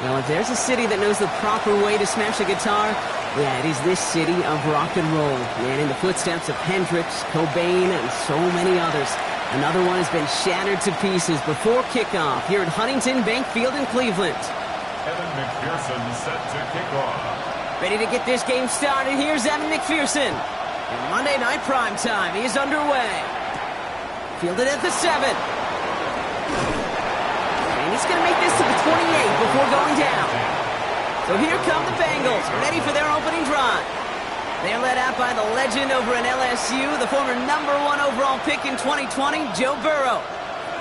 Well, if there's a city that knows the proper way to smash a guitar, yeah, it is this city of rock and roll. And in the footsteps of Hendrix, Cobain, and so many others, another one has been shattered to pieces before kickoff here at Huntington Bank Field in Cleveland. Evan McPherson set to kick off. Ready to get this game started. Here's Evan McPherson. And Monday Night Prime Time is underway. Fielded at the 7. And he's going to make this to the 28 before going down. So here come the Bengals, ready for their opening drive. They're led out by the legend over in LSU, the former #1 overall pick in 2020, Joe Burrow.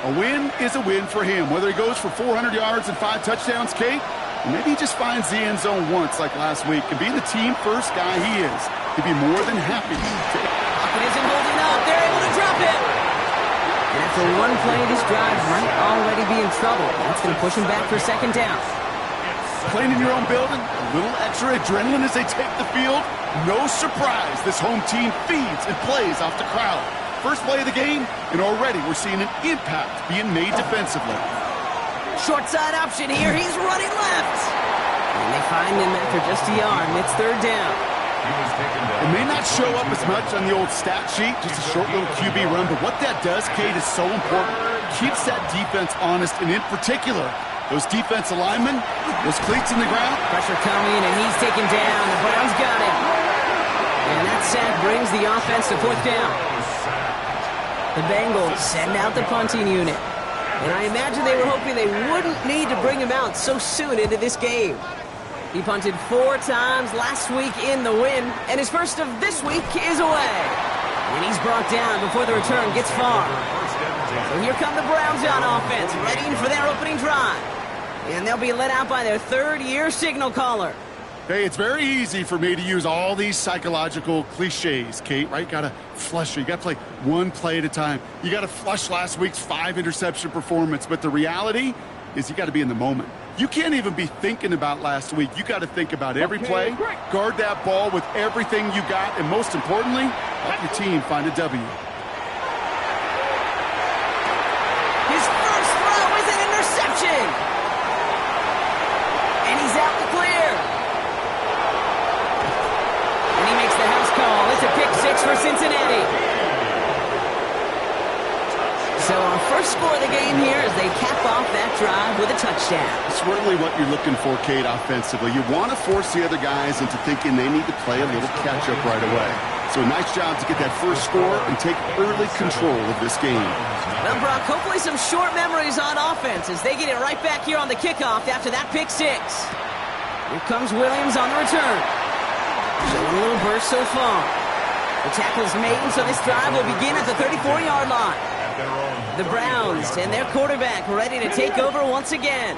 A win is a win for him, whether he goes for 400 yards and 5 touchdowns, Kate, or maybe he just finds the end zone once like last week. And being the team-first guy he is, he'd be more than happy to... Pocket isn't holding up. They're able to drop him. And after one play, this drive might already be in trouble. That's going to push him back for second down. Playing in your own building, a little extra adrenaline as they take the field. No surprise, this home team feeds and plays off the crowd. First play of the game, and already we're seeing an impact being made defensively. Short side option here. He's running left. And they find him after just a yard, and it's third down. It may not show up as much on the old stat sheet, just a short little QB run, but what that does, Kate, is so important. Keeps that defense honest, and in particular, those defensive linemen, those cleats in the ground. Pressure coming, and he's taken down. The Browns got him. And that sack brings the offense to fourth down. The Bengals send out the punting unit. And I imagine they were hoping they wouldn't need to bring him out so soon into this game. He punted 4 times last week in the win, and his first of this week is away. And he's brought down before the return gets far. So here come the Browns on offense, ready for their opening drive. And they'll be led out by their third-year signal caller. Hey, it's very easy for me to use all these psychological cliches, Kate, right? Got to flush it. You got to play one play at a time. You got to flush last week's 5-interception performance. But the reality is you got to be in the moment. You can't even be thinking about last week. You got to think about every play, guard that ball with everything you got, and most importantly, help your team find a W. His first throw is an interception. And he's out the clear. And he makes the house call. It's a pick 6 for Cincinnati. So our first score of the game here as they cap off that drive with a touchdown. It's really what you're looking for, Kate, offensively. You want to force the other guys into thinking they need to play a little catch-up right away. So a nice job to get that first score and take early control of this game. Well, Brock, hopefully some short memories on offense as they get it right back here on the kickoff after that pick 6. Here comes Williams on the return. Showing a little burst so far. The tackle's made, so this drive will begin at the 34-yard line. The Browns and their quarterback ready to take over once again.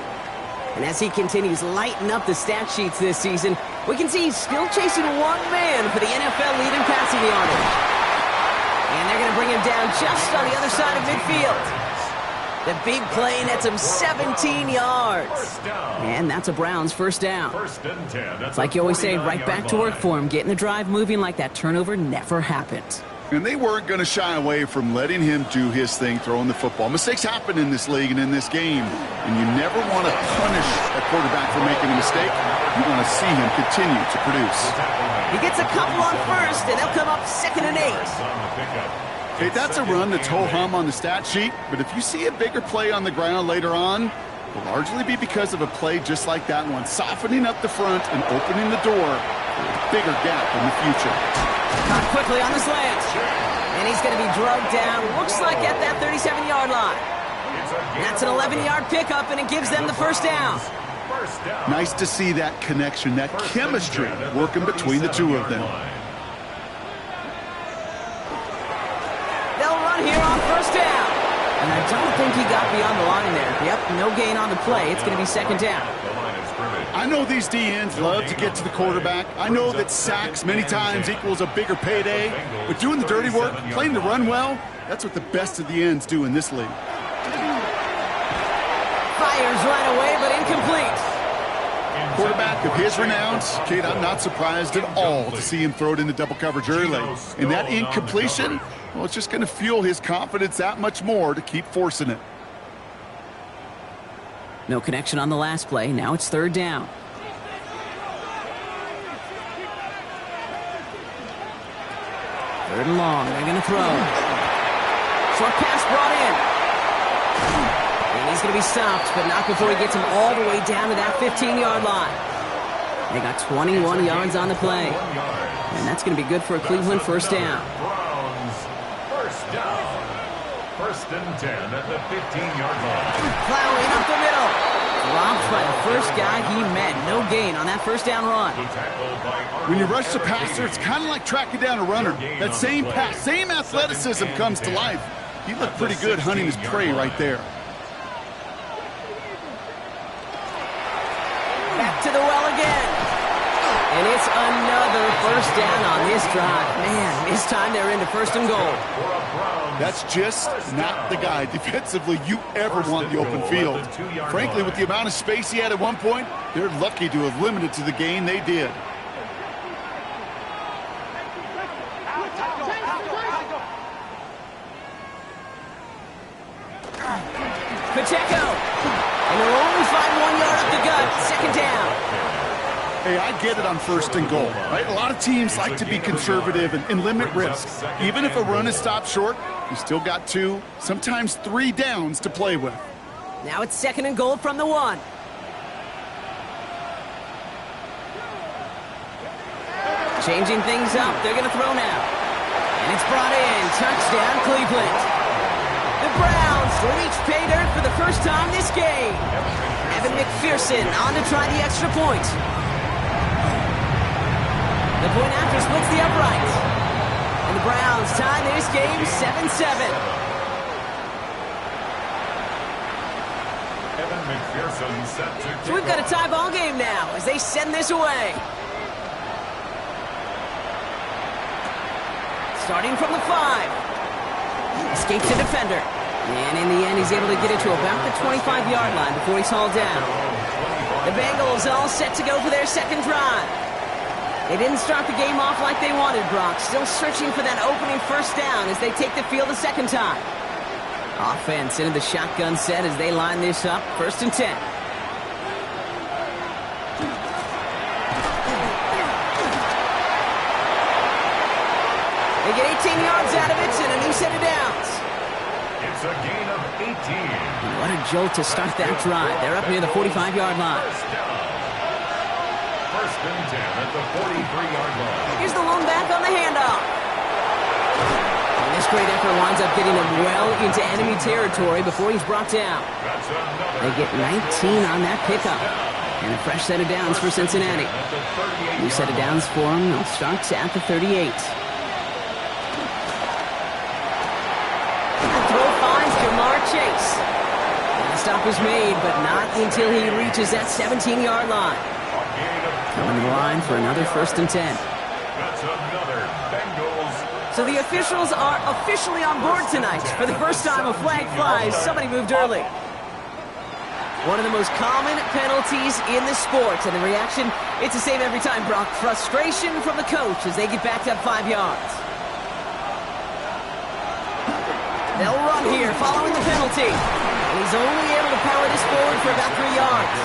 And as he continues lighting up the stat sheets this season, we can see he's still chasing one man for the NFL lead in passing yardage. And they're going to bring him down just on the other side of midfield. The big play nets him 17 yards. And that's a Browns first down. Like you always say, right back to work for him, getting the drive moving like that turnover never happened. And they weren't going to shy away from letting him do his thing, throwing the football. Mistakes happen in this league and in this game. And you never want to punish a quarterback for making a mistake. You want to see him continue to produce. He gets a couple on first, and they'll come up 2nd and 8. Hey, that's a run that's ho-hum on the stat sheet. But if you see a bigger play on the ground later on, it'll largely be because of a play just like that one, softening up the front and opening the door for a bigger gap in the future. Caught quickly on the slant. And he's going to be drugged down, looks like at that 37-yard line. That's an 11-yard pickup, and it gives them the first down. Nice to see that connection, that chemistry working between the two of them. They'll run here on first down. And I don't think he got beyond the line there. Yep, no gain on the play. It's going to be second down. I know these D-ends love to get to the quarterback. I know that sacks many times equals a bigger payday. But doing the dirty work, playing the run well, that's what the best of the ends do in this league. Fires right away, but incomplete. Quarterback of his renowns, Kate, I'm not surprised at all to see him throw it into double coverage early. And that incompletion, well, it's just going to fuel his confidence that much more to keep forcing it. No connection on the last play. Now it's third down. Third and long. They're going to throw. Short pass brought in. And he's going to be stopped, but not before he gets him all the way down to that 15-yard line. They got 21 yards on the play. And that's going to be good for a Cleveland first down. Browns first down. First and 10 at the 15-yard line. Plowing up the middle. Dropped by the first guy he met. No gain on that first down run. When you rush the passer, it's kind of like tracking down a runner. That same pass, same athleticism comes to life. He looked pretty good hunting his prey right there. Back to the well again. And it's another first down on this drive. Man, this time they're into first and goal. That's just not the guy defensively you ever want in the open field. Frankly, with the amount of space he had at one point, they're lucky to have limited to the gain they did. Pacheco. And they'll only find 1 yard up the gut. Second down. Hey, I get it on first and goal, right? A lot of teams like to be conservative and limit risk. Even if a run is stopped short, you still got 2, sometimes 3 downs to play with. Now it's second and goal from the 1. Changing things up. They're going to throw now. And it's brought in. Touchdown, Cleveland. The Browns reach pay dirt for the first time this game. Evan McPherson on to try the extra point. The point after splits the uprights. And the Browns tie this game 7-7. Evan McPherson set to kick So we've got a tie ball game now as they send this away. Starting from the 5. Escapes the defender. And in the end, he's able to get it to about the 25-yard line before he's hauled down. The Bengals all set to go for their second drive. They didn't start the game off like they wanted, Brock. Still searching for that opening first down as they take the field a second time. Offense into the shotgun set as they line this up. First and 10. They get 18 yards out of it and a new set of downs. It's a gain of 18. What a jolt to start that drive. They're up near the 45-yard line. First and 10 at the 43-yard line. Here's the lone back on the handoff. And this great effort winds up getting him well into enemy territory before he's brought down. They get 19 on that pickup. And a fresh set of downs for Cincinnati. New set of downs for them. They'll start at the 38. The throw finds Jamar Chase. And the stop is made, but not until he reaches that 17-yard line. Coming to the line for another first and 10. That's another Bengals. So the officials are officially on board tonight. For the first time a flag flies, somebody moved early. One of the most common penalties in the sport. And the reaction, it's the same every time, Brock. Frustration from the coach as they get backed up 5 yards. They'll run here following the penalty. And he's only able to power this forward for about 3 yards.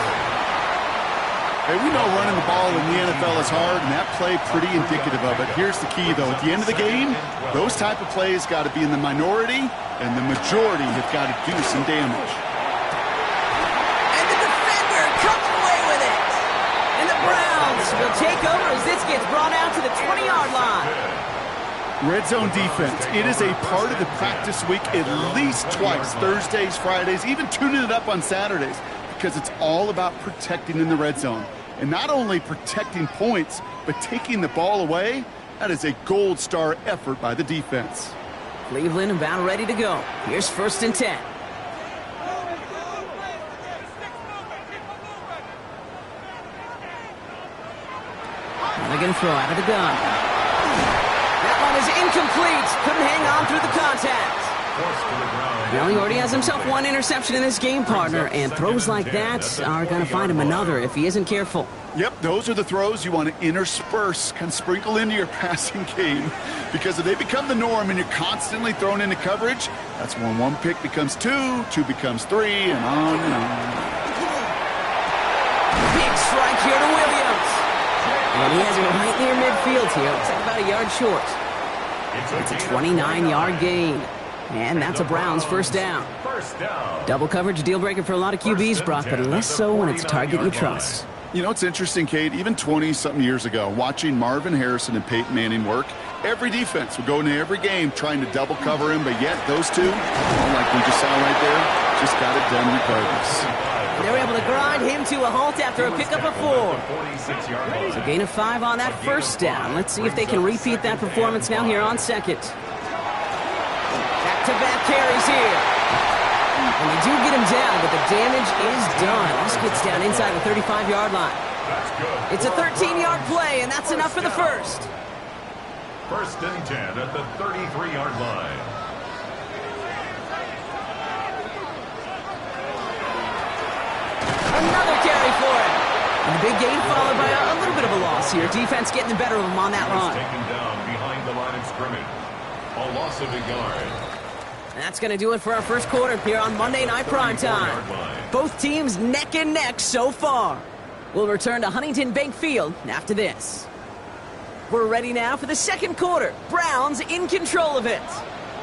Hey, we know running the ball in the NFL is hard, and that play pretty indicative of it. Here's the key, though. At the end of the game, those type of plays got to be in the minority, and the majority have got to do some damage. And the defender comes away with it. And the Browns will take over as this gets brought out to the 20-yard line. Red zone defense. It is a part of the practice week at least twice, Thursdays, Fridays, even tuning it up on Saturdays, because it's all about protecting in the red zone. And not only protecting points, but taking the ball away. That is a gold star effort by the defense. Cleveland about ready to go. Here's first and 10. And they're going to throw out of the gun. That one is incomplete. Couldn't hang on through the contact. Well, he already has himself one interception in this game, partner, and throws like that are going to find him another if he isn't careful. Yep, those are the throws you want to intersperse, kind of sprinkle into your passing game, because if they become the norm and you're constantly thrown into coverage, that's when one pick becomes two, two becomes three, and on and on. And he has it right near midfield here. Looks like about a yard short. It's a 29-yard gain. And that's a Browns first down. Double coverage, deal breaker for a lot of QBs, Brock, but less so when it's a target you trust. You know, it's interesting, Kate, even 20-something years ago, watching Marvin Harrison and Peyton Manning work, every defense would go into every game trying to double cover him, but yet those two, like we just saw right there, just got it done regardless. They were able to grind him to a halt after a pickup of 4. So gain of 5 on that first down. Let's see if they can repeat that performance now here on second. Back-to-back carries here. And they do get him down, but the damage is done. This gets down inside the 35-yard line. It's a 13-yard play, and that's enough for the first. First and 10 at the 33-yard line. Another carry for it. And the big gain followed by a little bit of a loss here. Defense getting the better of him on that run. Taken down behind the line of scrimmage. A loss of a yard. And that's going to do it for our first quarter here on Monday Night Primetime. Both teams neck and neck so far. We'll return to Huntington Bank Field after this. We're ready now for the second quarter. Browns in control of it.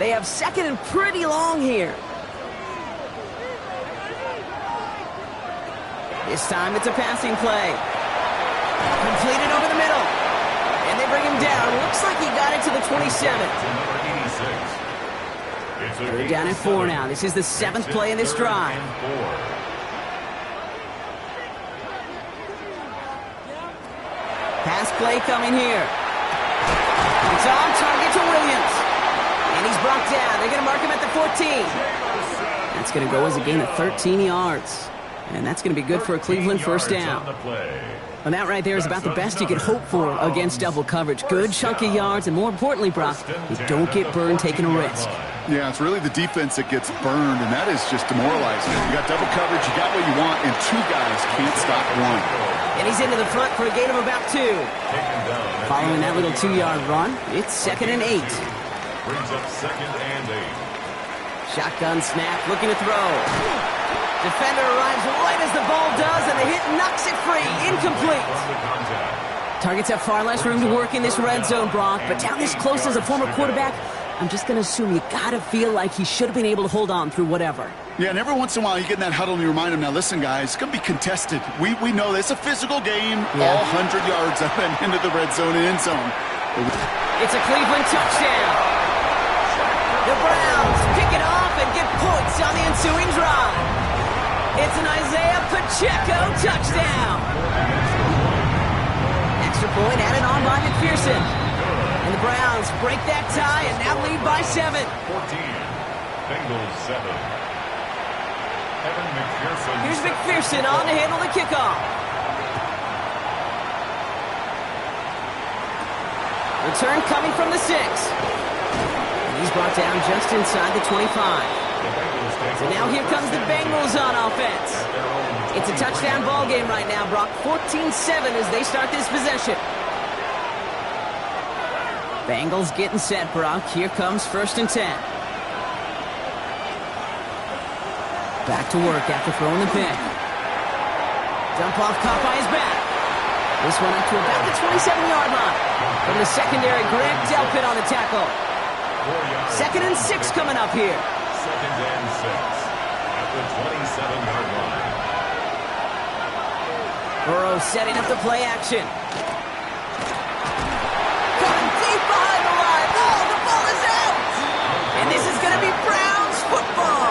They have second and pretty long here. This time it's a passing play. Completed over the middle. And they bring him down. Looks like he got it to the 27. They're down at 4 now. This is the 7th play in this drive. Pass play coming here. It's on target to Williams. And he's brought down. They're going to mark him at the 14. That's going to go as a gain of 13 yards. And that's going to be good for a Cleveland first down. And that right there is about the best you could hope for against double coverage. Good chunky yards, and more importantly, Brock, you don't get burned taking a risk. Yeah, it's really the defense that gets burned, and that is just demoralizing. You got double coverage, you got what you want, and 2 guys can't stop one. And he's into the front for a gain of about 2. Following that little 2-yard run, it's 2nd and 8. Brings up 2nd and 8. Shotgun snap, looking to throw. Defender arrives right as the ball does, and the hit knocks it free. Incomplete. Targets have far less room to work in this red zone, Brock, but down this close as a former quarterback, I'm just going to assume you got to feel like he should have been able to hold on through whatever. Yeah, and every once in a while you get in that huddle and you remind him, now listen, guys, it's going to be contested. We know this. It's a physical game, all 100 yards up and into the red zone and end zone. It's a Cleveland touchdown. The Browns pick it off and get points on the ensuing drive. It's an Isaiah Pacheco touchdown. Extra point added on by McPherson. And the Browns break that tie and now lead by 7. 14. Bengals 7. Evan McPherson. Here's McPherson on to handle the kickoff. Return coming from the 6. And he's brought down just inside the 25. So now here comes the Bengals on offense. It's a touchdown ball game right now, Brock. 14-7 as they start this possession. Bengals getting set, Brock. Here comes 1st and 10. Back to work after throwing the pick. Dump off caught by his back. This one up to about the 27-yard line. From the secondary, Greg Delpit on the tackle. 2nd and 6 coming up here. 2nd and 6 at the 27-yard line. Burrow setting up the play action. Coming deep behind the line. Oh, the ball is out. And this is going to be Browns football.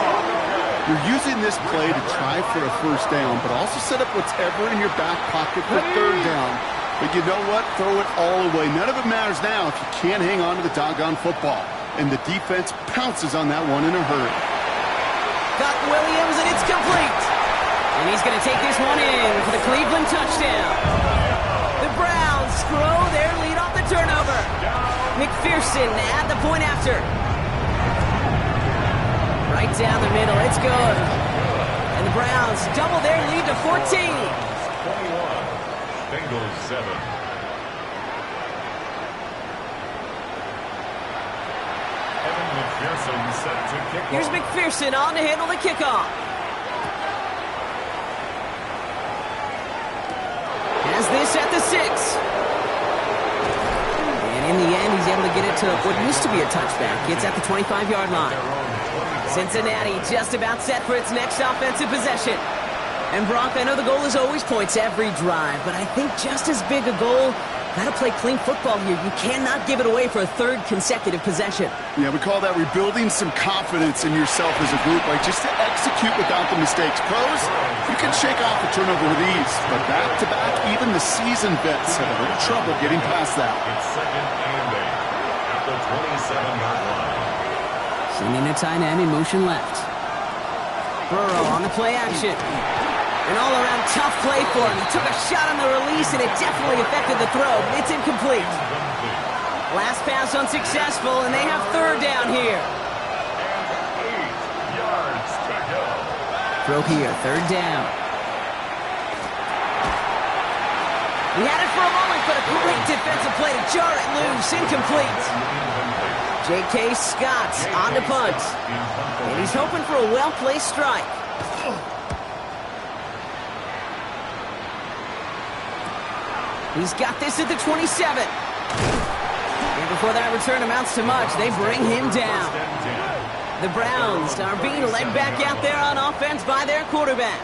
You're using this play to try for a first down, but also set up whatever in your back pocket for 3rd down. But you know what? Throw it all away. None of it matters now if you can't hang on to the doggone football. And the defense pounces on that one in a hurry. Got Williams, and it's complete. And he's going to take this one in for the Cleveland touchdown. The Browns throw their lead off the turnover. McPherson at the point after. Right down the middle, it's good. And the Browns double their lead to 14. 21, Bengals 7. Here's McPherson on to handle the kickoff. Has this at the 6. get it to what used to be a touchback. It's at the 25-yard line. Cincinnati just about set for its next offensive possession. And Brock, I know the goal is always points every drive, but I think just as big a goal, got to play clean football here. You cannot give it away for a third consecutive possession. Yeah, we call that rebuilding some confidence in yourself as a group, like just to execute without the mistakes. Pros, you can shake off a turnover with ease, but back-to-back, even the seasoned vets have a little trouble getting past that. It's second and 8 at the 27-yard line. Sending a tight end in motion left. Burrow on the play action. An all-around tough play for him. He took a shot on the release, and it definitely affected the throw, but it's incomplete. Last pass unsuccessful, and they have third down here. And 8 yards to go. Throw here, third down. He had it for a moment, but a great defensive play to jar it loose. Incomplete. J.K. Scott on to punt. And he's hoping for a well-placed strike. He's got this at the 27. And before that return amounts to much, they bring him down. The Browns are being led back out there on offense by their quarterback.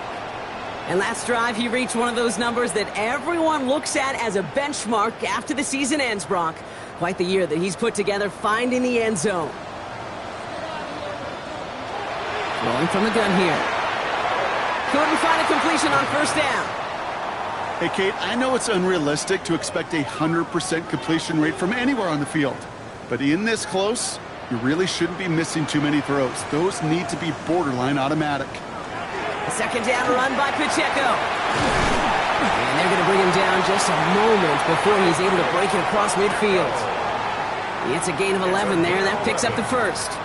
And last drive, he reached one of those numbers that everyone looks at as a benchmark after the season ends, Brock. Quite the year that he's put together finding the end zone. Rolling from the gun here. Couldn't find a completion on first down. Hey, Kate, I know it's unrealistic to expect a 100% completion rate from anywhere on the field. But in this close, you really shouldn't be missing too many throws. Those need to be borderline automatic. A second down run by Pacheco. And they're going to bring him down just a moment before he's able to break it across midfield. It's a gain of 11 there. That picks up the first.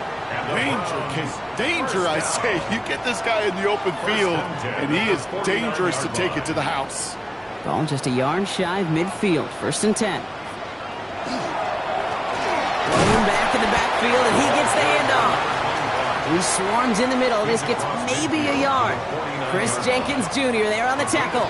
Danger, Kate. Danger, I say. You get this guy in the open field, and he is dangerous to take it to the house. Ball just a yard shy of midfield. First and 10. Rolling back in the backfield, and he gets the handoff. He swarms in the middle. This gets maybe a yard. Chris Jenkins Jr. there on the tackle.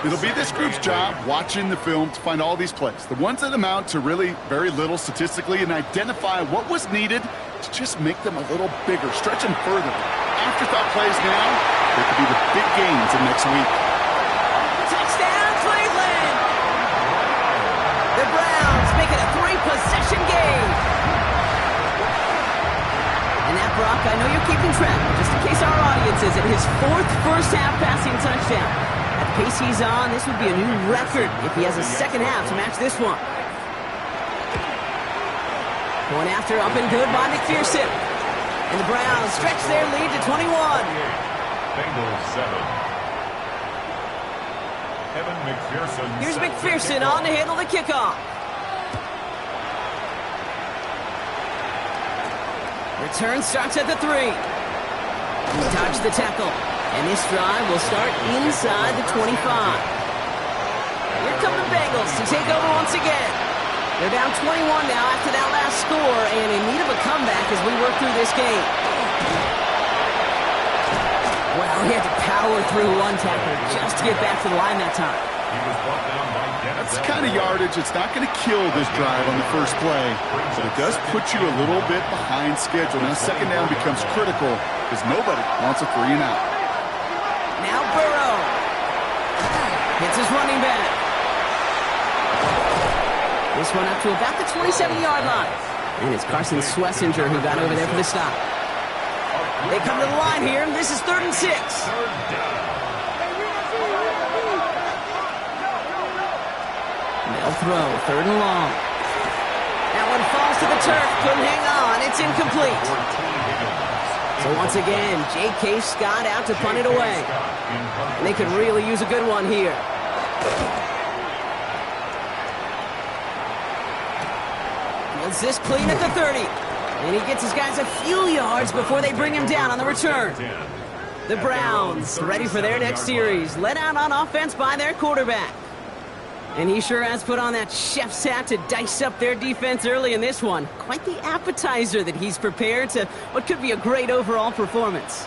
It'll be this group's job watching the film to find all these plays, the ones that amount to really very little statistically, and identify what was needed to just make them a little bigger, stretch them further. Afterthought plays now, they could be the big gains in next week. Touchdown, Cleveland! The Browns make it a 3-possession game. And that, Brock, I know you're keeping track, just in case our audience isn't, his 4th first-half passing touchdown. At the pace he's on, this would be a new record if he has a second half to match this one. Going after, up and good by McPherson. And the Browns stretch their lead to 21. Bengals 7. Evan McPherson. Here's McPherson on to handle the kickoff. Return starts at the 3. He dodged the tackle. And this drive will start inside the 25. Here come the Bengals to take over once again. They're down 21 now after that last score, and in need of a comeback as we work through this game. Well, he had to power through one tackle just to get back to the line that time. He was brought down by That's the kind of yardage it's not going to kill this drive on the first play, but it does put you a little bit behind schedule. Now second down becomes critical because nobody wants a 3 and out. Now Burrow hits his running back. This one up to about the 27-yard line. And it's Carson Schlesinger who got over there for the stop. They come to the line here, and this is 3rd and 6. They'll throw, 3rd and long. That one falls to the turf, couldn't hang on, it's incomplete. So once again, J.K. Scott out to punt it away. And they could really use a good one here. Fields this clean at the 30. And he gets his guys a few yards before they bring him down on the return. The Browns ready for their next series. Led out on offense by their quarterback. And he sure has put on that chef's hat to dice up their defense early in this one. Quite the appetizer that he's prepared to what could be a great overall performance.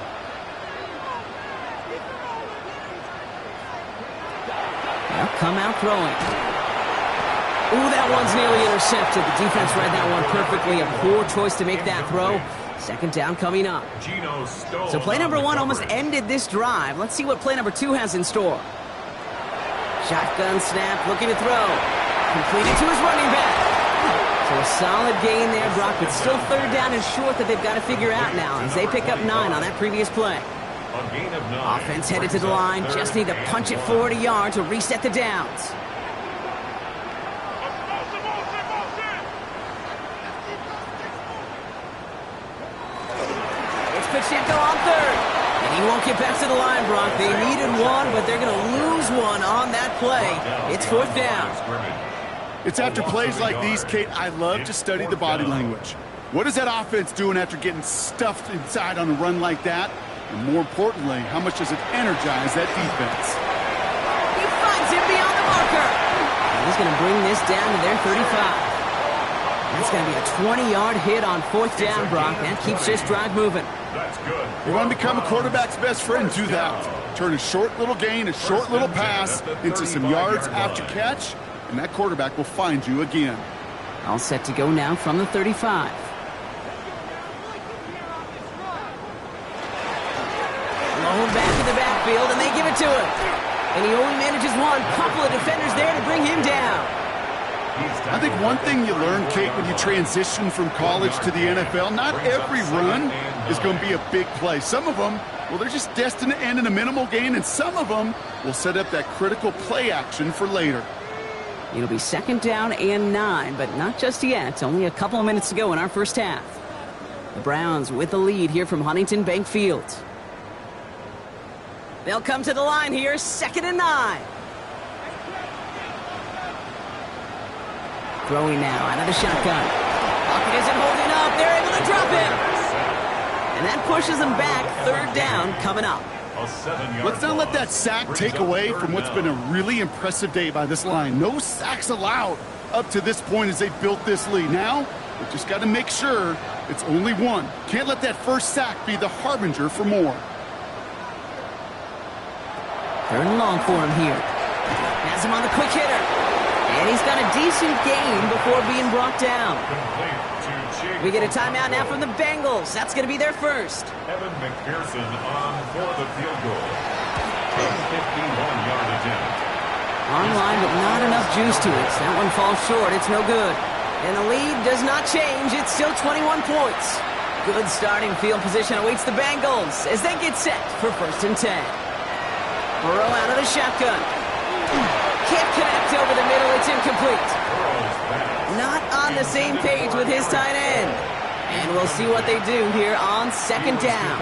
They'll come out throwing. Ooh, that one's nearly intercepted. The defense read that one perfectly. A poor choice to make that throw. Second down coming up. So play number 1 almost ended this drive. Let's see what play number 2 has in store. Shotgun snap, looking to throw. Completed to his running back. So a solid gain there, Brock, but still third down and short that they've got to figure out now as they pick up 9 on that previous play. A gain of 9. Offense headed to the line. Just need to punch it forward a yard to reset the downs. It's Pacheco on third. And he won't get back to the line, Brock. They needed one, but they're going to lose one on that play. It's fourth down. It's after plays like these, Kate, I love to study the body language. What is that offense doing after getting stuffed inside on a run like that? And more importantly, how much does it energize that defense? He finds him beyond the marker. And he's going to bring this down to their 35. That's going to be a 20-yard hit on fourth down, Brock. That keeps this drive moving. That's good. You want to become a quarterback's best friend, do that. Turn a short little gain, a short little pass into some yards after catch, and that quarterback will find you again. All set to go now from the 35. Low back in the backfield, and they give it to him. And he only manages one. Couple of defenders there to bring him down. I think one thing you learn, Kate, when you transition from college to the NFL, not every run is going to be a big play. Some of them, well, they're just destined to end in a minimal gain, and some of them will set up that critical play action for later. It'll be second down and 9, but not just yet. Only a couple of minutes to go in our first half. The Browns with the lead here from Huntington Bank Field. They'll come to the line here, second and 9. Throwing now out of the shotgun. Pocket isn't holding up. They're able to drop him. And that pushes them back. Third down coming up. Let's not let that sack take away from what's been a really impressive day by this line. No sacks allowed up to this point as they built this lead. Now, we just got to make sure it's only one. Can't let that first sack be the harbinger for more. Third and long for him here. Has him on the quick hitter. And he's got a decent gain before being brought down. We get a timeout now from the Bengals. That's going to be their first. Evan McPherson on for the field goal. 51-yard attempt. Online, but not enough juice to it. That one falls short. It's no good. And the lead does not change. It's still 21 points. Good starting field position awaits the Bengals as they get set for first and 10. Burrow out of the shotgun. Can't connect over the middle. It's incomplete. Not on the same page with his tight end. And we'll see what they do here on second down.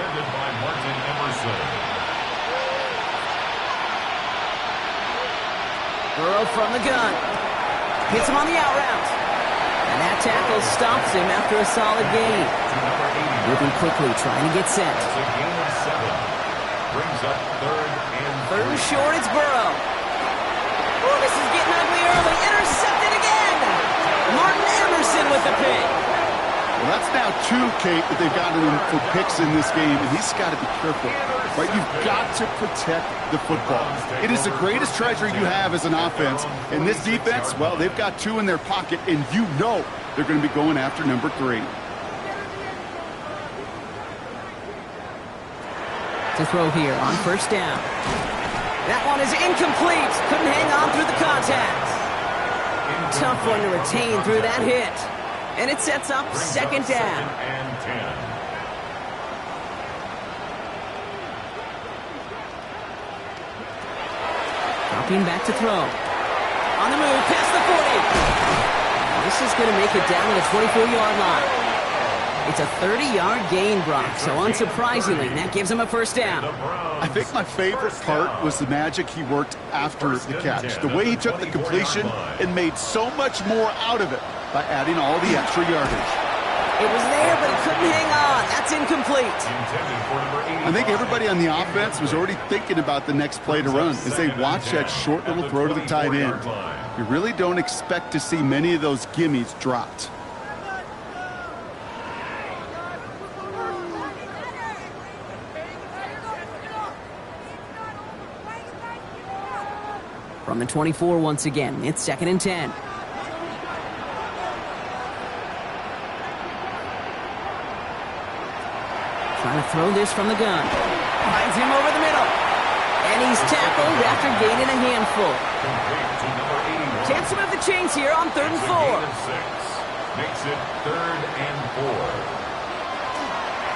Burrow from the gun. Hits him on the out route. And that tackle stops him after a solid gain. Moving quickly, trying to get set. Brings up third and short, it's Burrow. Oh, this is getting ugly early. Intercepted again. Martin Emerson with the pick. Well, that's now 2, Kate, that they've gotten him for picks in this game, and he's got to be careful. Right? You've got to protect the football. It is the greatest treasure you have as an offense. And this defense, well, they've got 2 in their pocket, and you know they're going to be going after number 3. To throw here on first down. That one is incomplete. Couldn't hang on through the contact. Tough one to retain through that hit. And it sets up second down. Dropping back to throw. On the move, past the 40. This is going to make it down to the 24-yard line. It's a 30-yard gain, Brock, so unsurprisingly, that gives him a first down. I think my favorite part was the magic he worked after the catch. The way he took the completion and made so much more out of it by adding all the extra yardage. It was there, but he couldn't hang on. That's incomplete. I think everybody on the offense was already thinking about the next play to run as they watch that short little throw to the tight end. You really don't expect to see many of those gimmies dropped. From the 24 once again, it's second and 10. Trying to throw this from the gun. Finds him over the middle. And he's tackled after gaining a handful. Chance to move the chains here on 3rd and 4. Makes it 3rd and 4.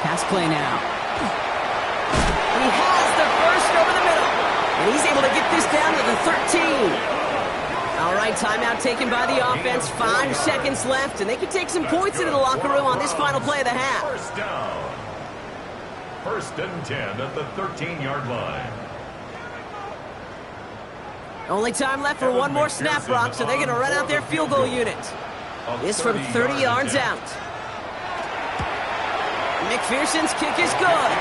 Pass play now. He has the first over the middle. And he's able to get this down to the 13. All right, timeout taken by the offense. 5 seconds left, and they can take some points into the locker room on this final play of the half. First down. 1st and 10 at the 13-yard line. Only time left for one more snap, Brock, so they're going to run out their field goal unit. This from 30 yards out. McPherson's kick is good.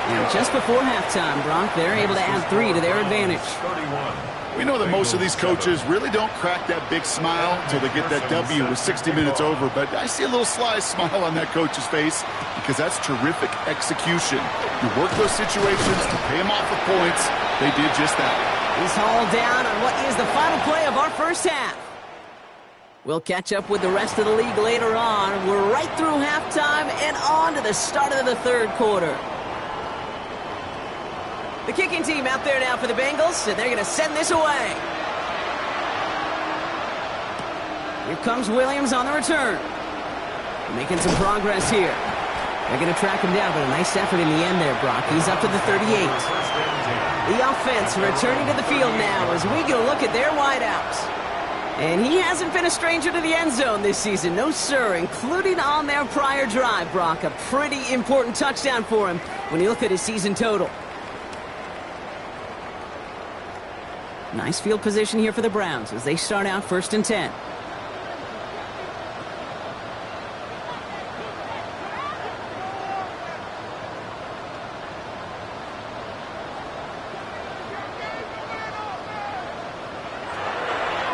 And just before halftime, Brock, they're able to add 3 to their advantage. We know that most of these coaches really don't crack that big smile until they get that W with 60 minutes over, but I see a little sly smile on that coach's face because that's terrific execution. You work those situations to pay them off with points. They did just that. He's hauled down on what is the final play of our first half. We'll catch up with the rest of the league later on. We're right through halftime and on to the start of the 3rd quarter. The kicking team out there now for the Bengals, and they're going to send this away. Here comes Williams on the return. Making some progress here. They're going to track him down, but a nice effort in the end there, Brock. He's up to the 38. The offense returning to the field now as we get a look at their wideouts. And he hasn't been a stranger to the end zone this season. No, sir, including on their prior drive, Brock. A pretty important touchdown for him when you look at his season total. Nice field position here for the Browns as they start out 1st and 10.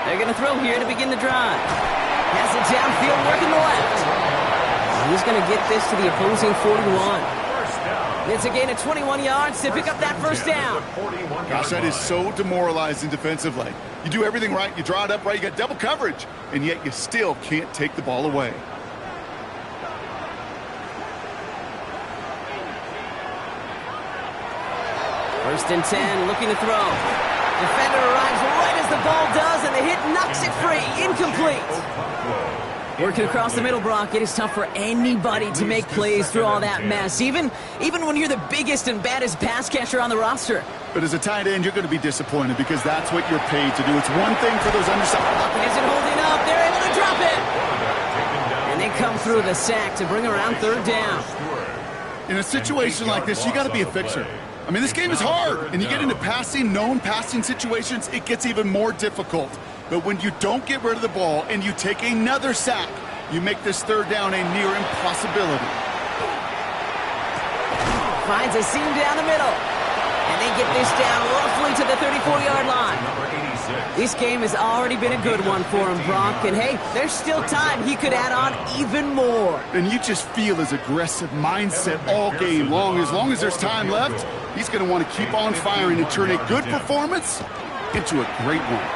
They're going to throw here to begin the drive. Has it downfield, working the left. He's going to get this to the opposing 41. It's a gain of 21 yards to pick up that first down. Gosh, that is so demoralizing defensively. You do everything right, you draw it up right, you got double coverage, and yet you still can't take the ball away. First and 10, looking to throw. Defender arrives right as the ball does, and the hit knocks it free. Incomplete. Working across the middle, Brock, it is tough for anybody to make plays through all that mess, even when you're the biggest and baddest pass catcher on the roster. But as a tight end, you're going to be disappointed because that's what you're paid to do. It's one thing for those undersized. Isn't holding up. They're able to drop it. And they come through the sack to bring around 3rd down. In a situation like this, you got to be a fixer. I mean, this game is hard, and you get into known passing situations, it gets even more difficult. But when you don't get rid of the ball and you take another sack, you make this 3rd down a near impossibility. Finds a seam down the middle. And they get this down roughly to the 34-yard line. This game has already been a good one for him, Brock. And, hey, there's still time. He could add on even more. And you just feel his aggressive mindset all game long. As long as there's time left, he's going to want to keep on firing and turn a good performance into a great one.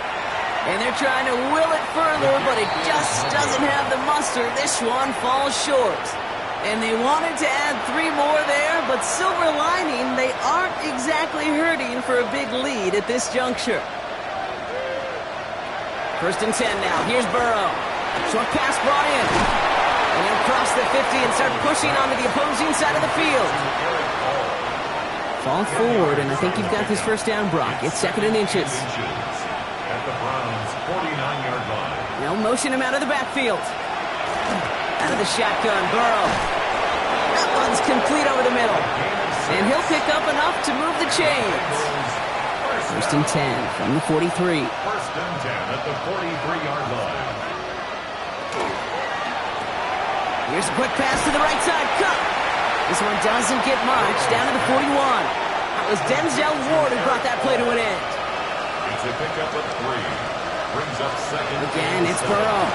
And they're trying to will it further, but it just doesn't have the muster. This one falls short. And they wanted to add 3 more there, but silver lining, they aren't exactly hurting for a big lead at this juncture. 1st and 10 now. Here's Burrow. Short pass brought in. And they'll cross the 50 and start pushing onto the opposing side of the field. Fall forward, and I think you've got this first down, Brock. It's 2nd and inches. At the Browns' 49-yard line. Now motion him out of the backfield. Out of the shotgun, Burrow. That one's complete over the middle. And he'll pick up enough to move the chains. 1st and 10 from the 43. 1st and 10 at the 43-yard line. Here's a quick pass to the right side. Cut. This one doesn't get much. Down to the 41. That was Denzel Ward who brought that play to an end. It's a pickup of 3. Brings up 2nd. Again, it's Burrow.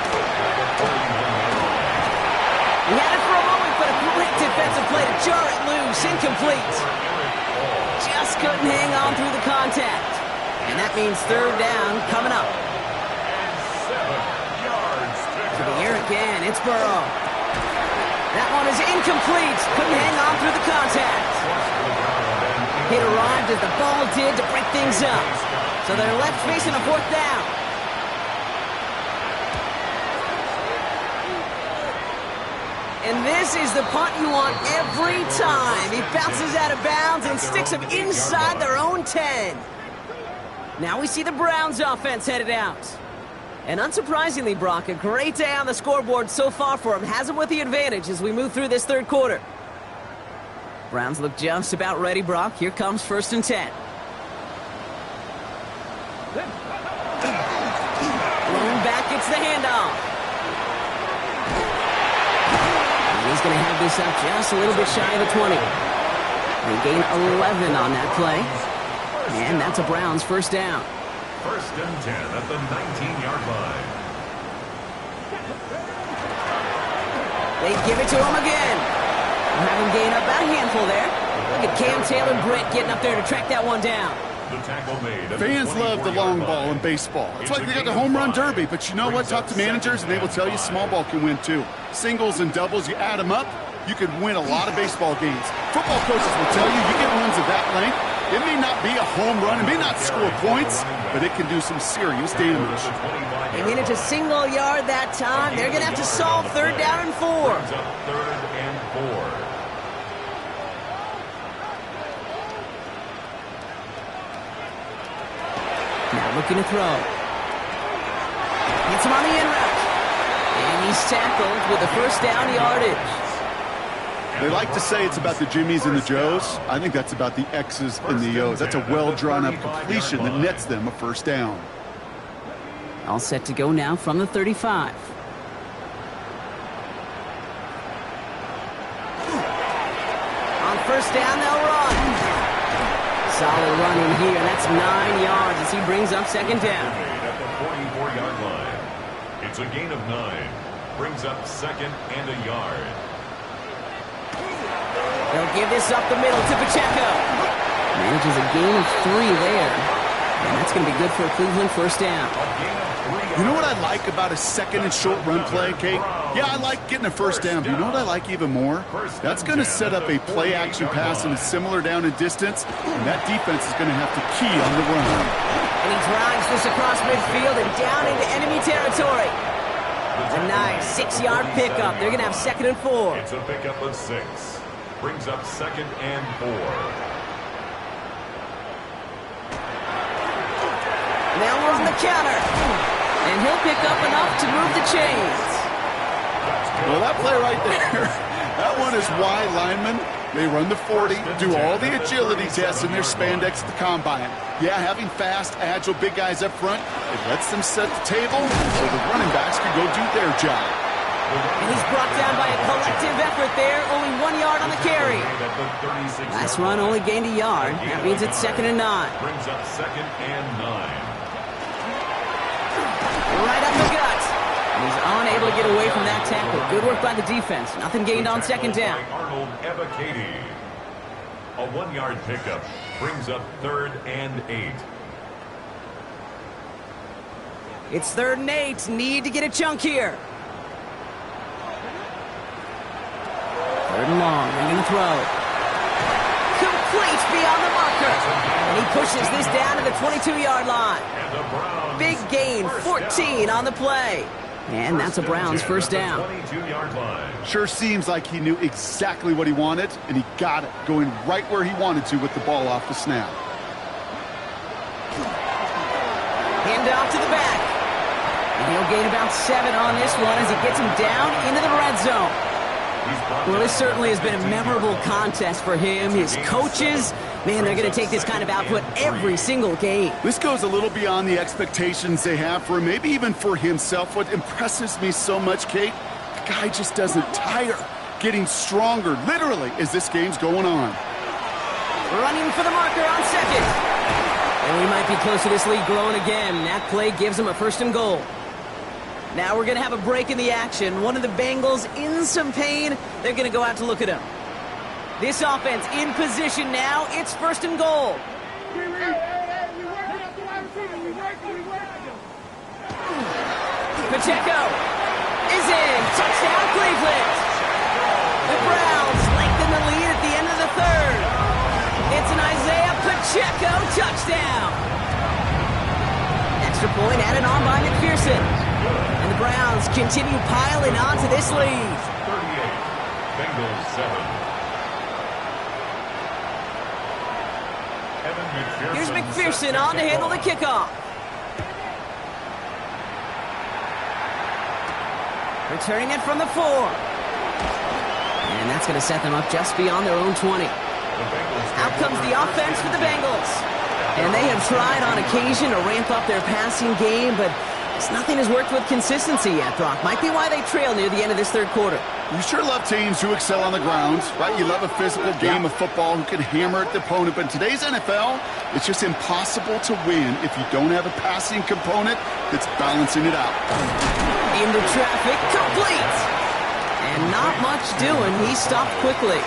He had it for a moment, but a great defensive play to jar it loose. Incomplete. Just couldn't hang on through the contact. And that means 3rd down coming up. And 7 yards To the air again, it's Burrow. That one is incomplete. Couldn't hang on through the contact. It arrived as the ball did to break things up. So they're left facing a fourth down. And this is the punt you want every time. He bounces out of bounds and sticks him inside their own 10. Now we see the Browns offense headed out. And unsurprisingly, Brock, a great day on the scoreboard so far for him. Has him with the advantage as we move through this third quarter. Browns look just about ready, Brock. Here comes 1st and 10. Rolling back, gets the handoff. And he's going to have this up just a little bit shy of the 20. They gain 11 on that play. And that's a Browns 1st down. 1st and 10 at the 19-yard line. They give it to him again. We'll have him gain up about a handful there. Look at Cam Taylor-Britt getting up there to track that one down. The tackle made. Fans love the long ball in baseball. It's like they got the home run derby, but you know what? Talk to managers and they will tell you small ball can win too. Singles and doubles, you add them up, you could win a lot of baseball games. Football coaches will tell you, you get runs of that length, it may not be a home run, it may not score points, but it can do some serious damage. They made it to single yard that time. They're going to have to solve 3rd down and 4. 3rd and 4. Now looking to throw. Gets him on the in route. And he's tackled with the 1st down yardage. They like to say it's about the Jimmies and the Joes. I think that's about the X's and the O's. That's a well-drawn-up completion that nets them a 1st down. All set to go now from the 35. On 1st down, they'll run. Solid run in here. That's 9 yards as he brings up 2nd down. At the 44-yard line. It's a gain of 9. Brings up 2nd and a yard. They'll give this up the middle to Pacheco. Manages a gain of 3 there. And that's going to be good for a Cleveland 1st down. You know what I like about a 2nd and short run play, Kate? Yeah, I like getting a 1st down, but you know what I like even more? That's going to set up a play-action pass in a similar down and distance, and that defense is going to have to key on the run. And he drives this across midfield and down into enemy territory. A nice 6-yard pickup. They're going to have 2nd and 4. It's a pickup of 6. Brings up 2nd and 4. Now we're on the counter. And he'll pick up enough to move the chains. Well, that play right there, that one is wide linemen. They run the 40, do all the agility tests in their spandex at the combine. Yeah, having fast, agile, big guys up front, it lets them set the table so the running backs can go do their job. And he's brought down by a collective effort there. Only 1 yard on the carry. Last run only gained a yard. That means it's 2nd and 9. Brings up 2nd and 9. Right up the gut. And he's unable to get away from that tackle. Good work by the defense. Nothing gained on 2nd down. Arnold Ebiketie. A 1-yard pickup. Brings up 3rd and 8. It's 3rd and 8. Need to get a chunk here. 3rd and long. They're going to throw. Complete beyond the marker. And he pushes this down to the 22-yard line. Big gain, 14 on the play. And that's a Browns 1st down. 22-yard line. Sure seems like he knew exactly what he wanted, and he got it, going right where he wanted to with the ball off the snap. Hand off to the back. And he'll gain about 7 on this one as he gets him down into the red zone. Well, this certainly has been a memorable contest for him. His coaches, man, they're going to take this kind of output every single game. This goes a little beyond the expectations they have for him, maybe even for himself. What impresses me so much, Kate, the guy just doesn't tire. Getting stronger, literally, as this game's going on. Running for the marker on 2nd. And we might be close to this lead growing again. That play gives him a 1st and goal. Now we're going to have a break in the action. One of the Bengals in some pain. They're going to go out to look at him. This offense in position now. It's 1st and goal. Pacheco is in. Touchdown, Cleveland. extra point added on by McPherson. And the Browns continue piling on to this lead. 38, Bengals 7. Evan McPherson. Here's McPherson on to handle the kickoff. Returning it from the 4. And that's going to set them up just beyond their own 20. Out comes the offense for the Bengals. And they have tried on occasion to ramp up their passing game, but nothing has worked with consistency yet, Brock. Might be why they trail near the end of this third quarter. You sure love teams who excel on the ground, right? You love a physical game of football who can hammer at the opponent. But in today's NFL, it's just impossible to win if you don't have a passing component that's balancing it out. Into traffic, complete. And not much doing. He stopped quickly.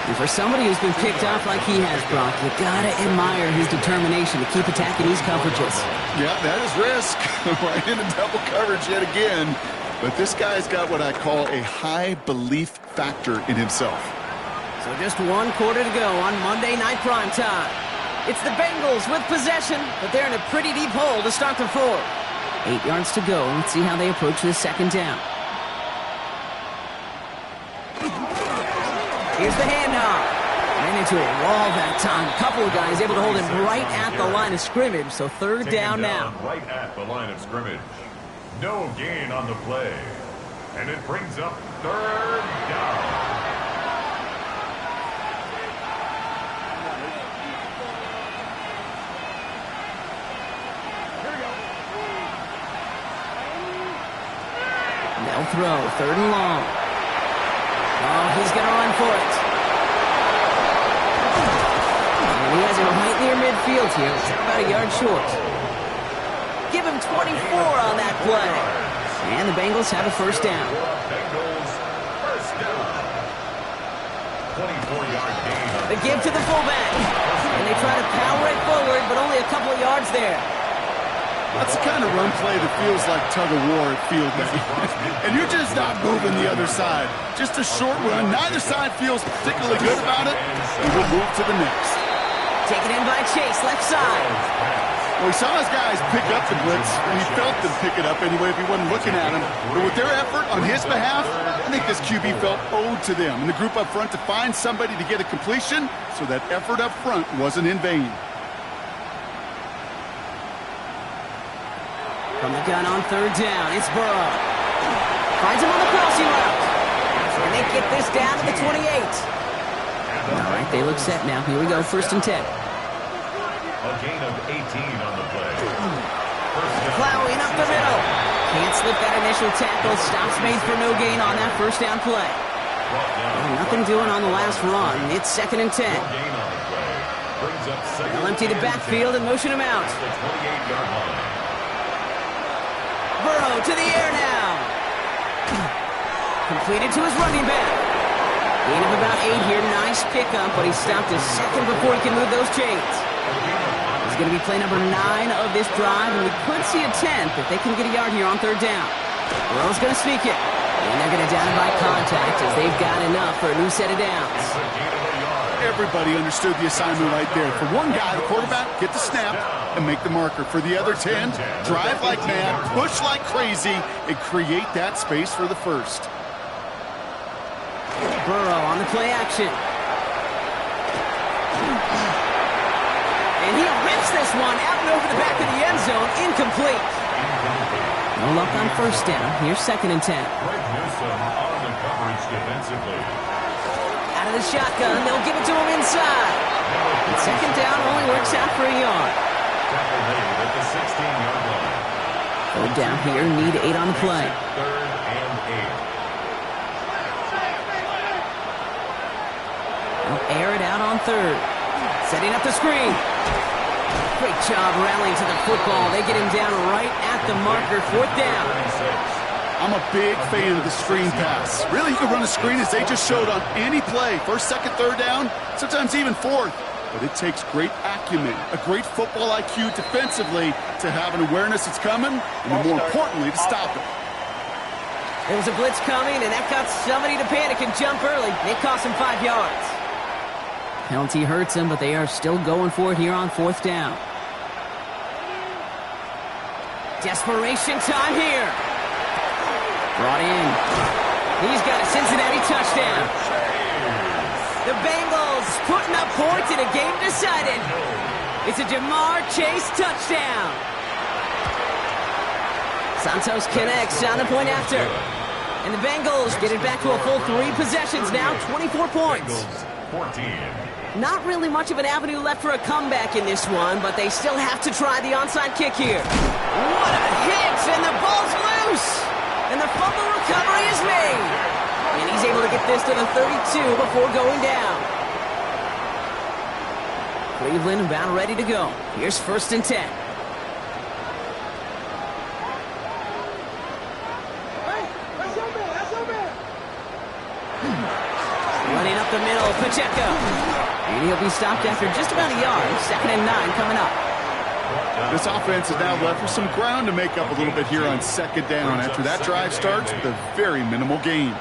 And for somebody who's been picked off like he has, Brock, you gotta admire his determination to keep attacking these coverages. Yeah, that is risk. Right into double coverage yet again. But this guy's got what I call a high belief factor in himself. So just 1 quarter to go on Monday Night Primetime. It's the Bengals with possession, but they're in a pretty deep hole to start the 4. 8 yards to go. Let's see how they approach this second down. Here's the handoff. Ran into a wall that time. A couple of guys able to hold him right at the line of scrimmage. So third down now. Right at the line of scrimmage. No gain on the play. And it brings up third down. They'll throw. Third and long. Oh, he's going to run for it. And he has it right near midfield here. It's about a yard short. Give him 24 on that play. And the Bengals have a first down. Bengals first down. 24-yard gain. The give to the fullback. And they try to power it forward, but only a couple of yards there. That's the kind of run play that feels like tug-of-war at field day. And you're just not moving the other side. Just a short run. Neither side feels particularly good about it. And we'll move to the next. Taken in by Chase, left side. Well, he saw his guys pick up the blitz, and he felt them pick it up anyway if he wasn't looking at him. But with their effort on his behalf, I think this QB felt owed to them. And the group up front to find somebody to get a completion, so that effort up front wasn't in vain. From the gun on third down, it's Burrow. Finds him on the crossing route. And they get this down to the 28. All right, they look set now. Here we go, first and 10. A gain of 18 on the play. Plowing up the middle. Can't slip that initial tackle. Stops made for no gain on that first down play. Well, nothing doing on the last run. It's second and 10. Gain on the play. Brings up second. They'll empty the backfield and motion him out. The 28-yard line. Burrow to the air now. Completed to his running back. Gain of about 8 here. Nice pickup, but he stopped a second before he can move those chains. He's going to be play number 9 of this drive, and we could see a 10th if they can get a yard here on third down. Burrow's going to sneak it. And they're going to down him by contact as they've got enough for a new set of downs. Everybody understood the assignment right there. For one guy, the quarterback, get the snap and make the marker. For the other 10, drive like mad, push like crazy, and create that space for the first. Burrow on the play action. And he rips this one out and over the back of the end zone. Incomplete. No luck on first down. Here's second and 10. Greg Newsome on the coverage defensively. Out of the shotgun, they'll give it to him inside. And second down only works out for a yard. Tackle made at the 16-yard line. Third down here, need 8 on the play. Third and 8. They'll air it out on third. Setting up the screen. Great job rallying to the football. They get him down right at the marker. Fourth down. I'm a big fan of the screen pass. Really, you can run a screen as they just showed on any play. First, second, third down, sometimes even fourth. But it takes great acumen, a great football IQ defensively to have an awareness it's coming, and then more importantly, to stop it. There was a blitz coming, and that got somebody to panic and jump early. It cost him 5 yards. Penalty hurts him, but they are still going for it here on fourth down. Desperation time here. Brought in. He's got a Cincinnati touchdown. The Bengals putting up points in a game decided. It's a Jamar Chase touchdown. Santos connects on the point after. And the Bengals get it back to a full 3 possessions now, 24 points. 14. Not really much of an avenue left for a comeback in this one, but they still have to try the onside kick here. What a hit, and the ball's loose. And the fumble recovery is made. And he's able to get this to the 32 before going down. Cleveland about ready to go. Here's 1st and 10. Running up the middle, Pacheco. And he'll be stopped after just about a yard. 2nd and 9 coming up. This offense is now left with some ground to make up a little bit here on 2nd down after that drive starts with a very minimal gain.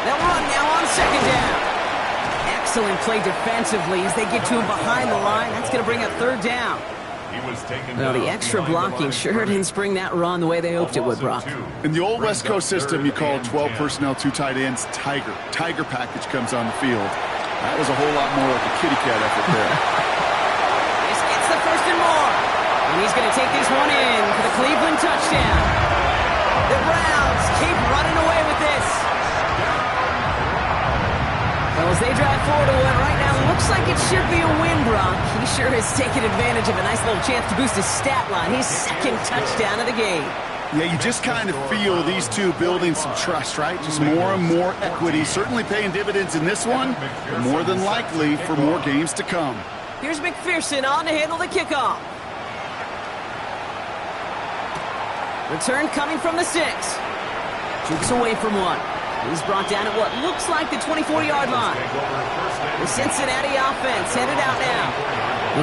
They'll run now on 2nd down. Excellent play defensively as they get to him behind the line. That's going to bring up 3rd down. Well, the extra blocking sure didn't spring that run the way they hoped it would, Brock. In the old West Coast system, you call 12 personnel, 2 tight ends, Tiger. Tiger package comes on the field. That was a whole lot more like a kitty cat effort there. This gets the 1st and more. And he's going to take this one in for the Cleveland touchdown. The Browns keep running away with this. Well, as they drive forward to what right now looks like it should be a win, Brock. He sure has taken advantage of a nice little chance to boost his stat line. His 2nd touchdown of the game. Yeah, you just kind of feel these two building some trust, right? Just more and more equity. Certainly paying dividends in this one, but more than likely for more games to come. Here's McPherson on to handle the kickoff. Return coming from the 6. Jukes away from one. He's brought down at what looks like the 24-yard line. The Cincinnati offense headed out now.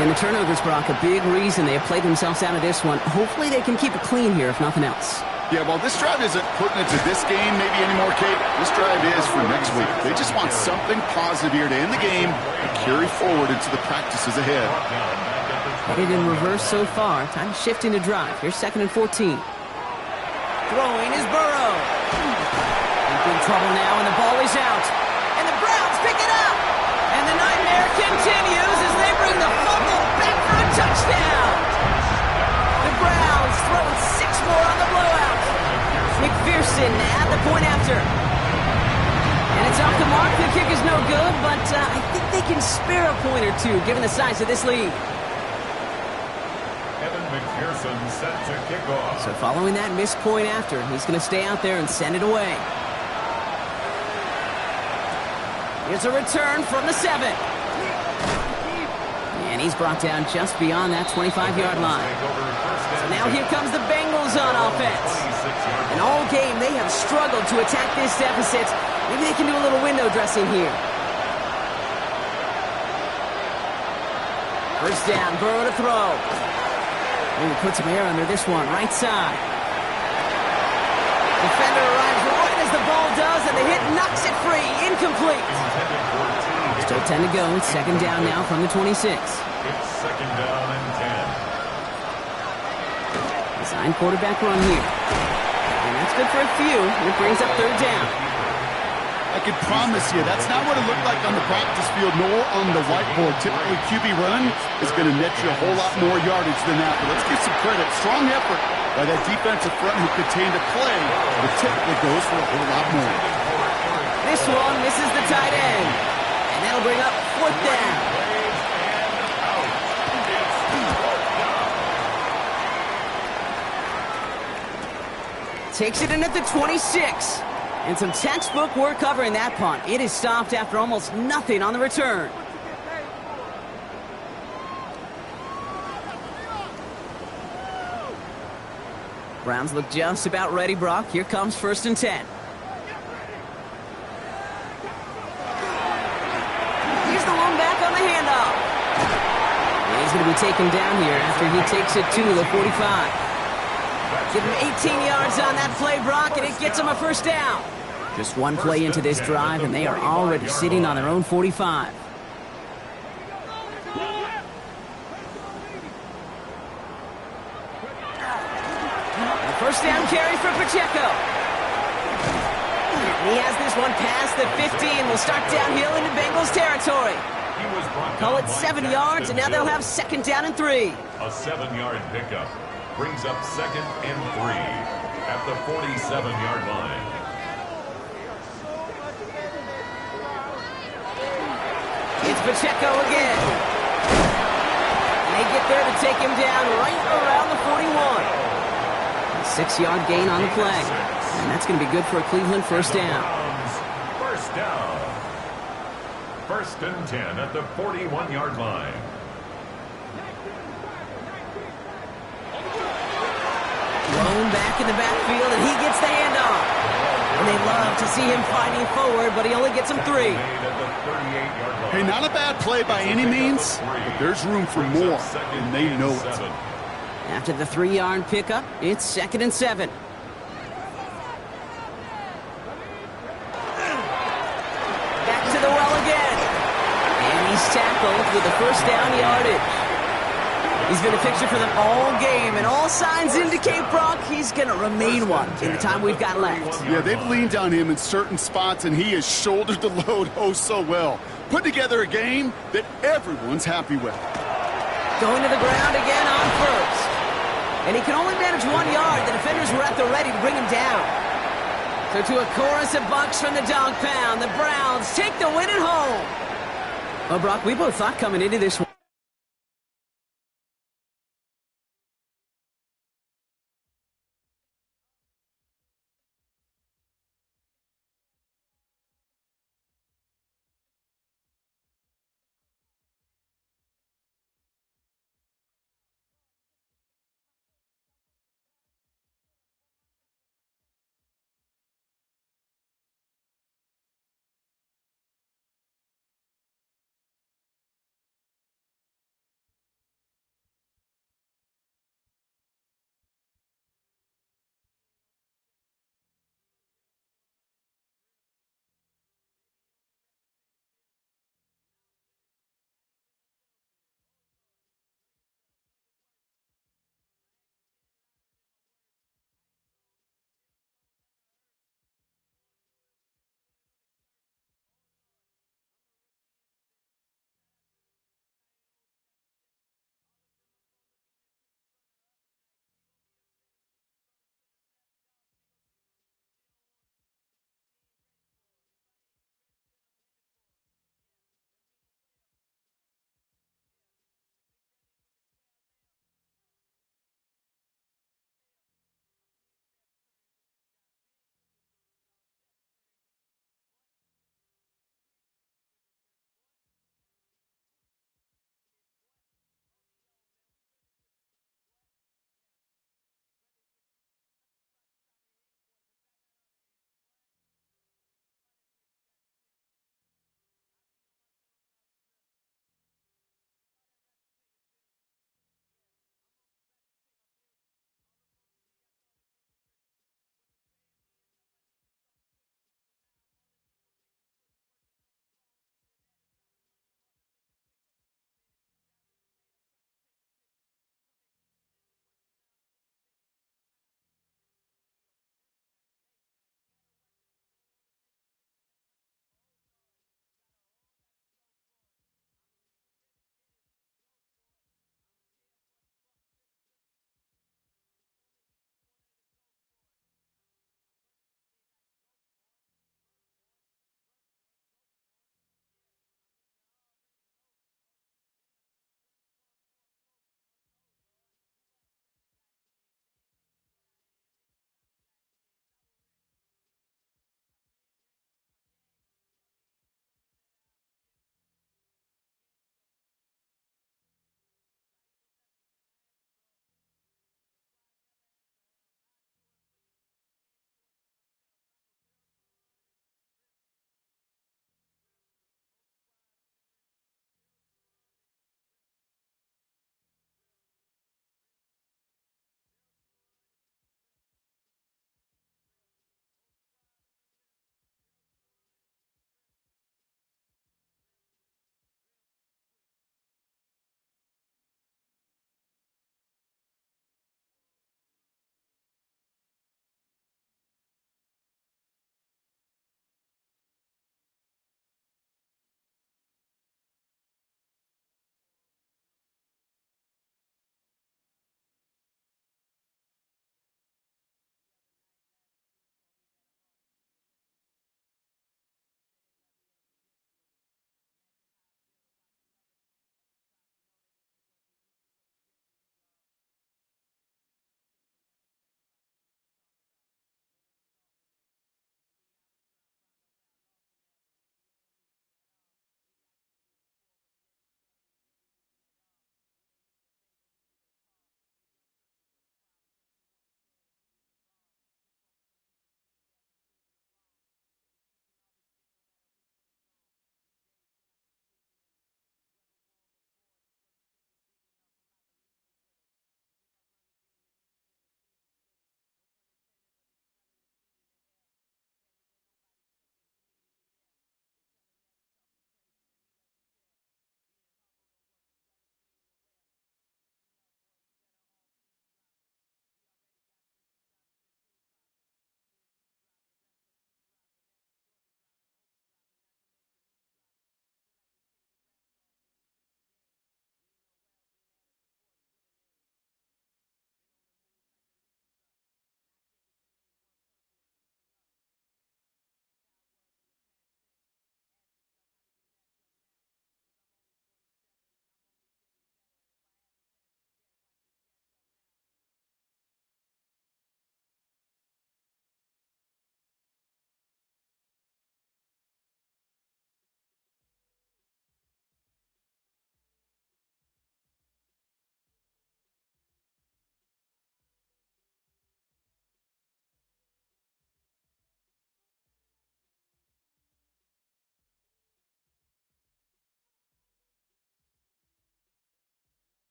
And the turnovers, Brock, a big reason they have played themselves out of this one. Hopefully they can keep it clean here, if nothing else. Yeah, well, this drive isn't putting it to this game maybe anymore, Kate. This drive is for next week. They just want something positive here to end the game and carry forward into the practices ahead. Headed in reverse so far. Time to shift into drive. Here's 2nd and 14. Throwing is Burrow. In trouble now, and the ball is out. And the Browns pick it up. And the nightmare continues as they bring the fumble back for a touchdown. The Browns throwing 6 more on the blowout. McPherson at the point after. And it's off the mark. The kick is no good, but I think they can spare a point or two given the size of this lead. Evan McPherson set to kick off. So following that missed point after, he's going to stay out there and send it away. Here's a return from the 7. And he's brought down just beyond that 25-yard line. So now here comes the Bengals on offense. And all game they have struggled to attack this deficit. Maybe they can do a little window dressing here. 1st down, Burrow to throw. And he puts some air under this one, right side. Defender arrives right as the ball does, and the hit knocks it free. Incomplete. Still 10 to go. 2nd down now from the 26. It's 2nd down and 10. Design quarterback run here. And that's good for a few. It brings up 3rd down. I can promise you that's not what it looked like on the practice field nor on the whiteboard. Typically, QB run is going to net you a whole lot more yardage than that. But let's give some credit. Strong effort by that defensive front who contained a play that typically goes for a whole lot more. This one misses the tight end. And that'll bring up 4th down. Takes it in at the 26. And some textbook work covering that punt. It is stopped after almost nothing on the return. Browns look just about ready, Brock. Here comes 1st and 10. Here's the one back on the handoff. And he's going to be taken down here after he takes it to the 45. Give him 18 yards on that play, Brock, and it gets him a 1st down. Just one play into this drive, and they are already sitting on their own 45. First down carry for Pacheco. And he has this one past the 50 and will start downhill into Bengals territory. Call it 7 yards, and now they'll have second down and 3. A 7-yard pickup brings up second and 3 at the 47-yard line. It's Pacheco again. And they get there to take him down right around the 41. 6-yard gain on the play. And that's going to be good for a Cleveland first down. First down. First and 10 at the 41-yard line. Thrown back in the backfield, and he gets the handoff. And they love to see him fighting forward, but he only gets him 3. Hey, not a bad play by any means, but there's room for more, and they know it. After the 3-yard pickup, it's second and 7. Back to the well again. And he's tackled with the first down yardage. He's been a fixture for them all game, and all signs indicate, Brock, he's going to remain one in the time we've got left. Yeah, they've leaned on him in certain spots, and he has shouldered the load oh so well. Put together a game that everyone's happy with. Going to the ground again on first. And he can only manage 1 yard. The defenders were at the ready to bring him down. So to a chorus of bucks from the dog pound, the Browns take the win at home. Well, Brock, we both thought coming into this one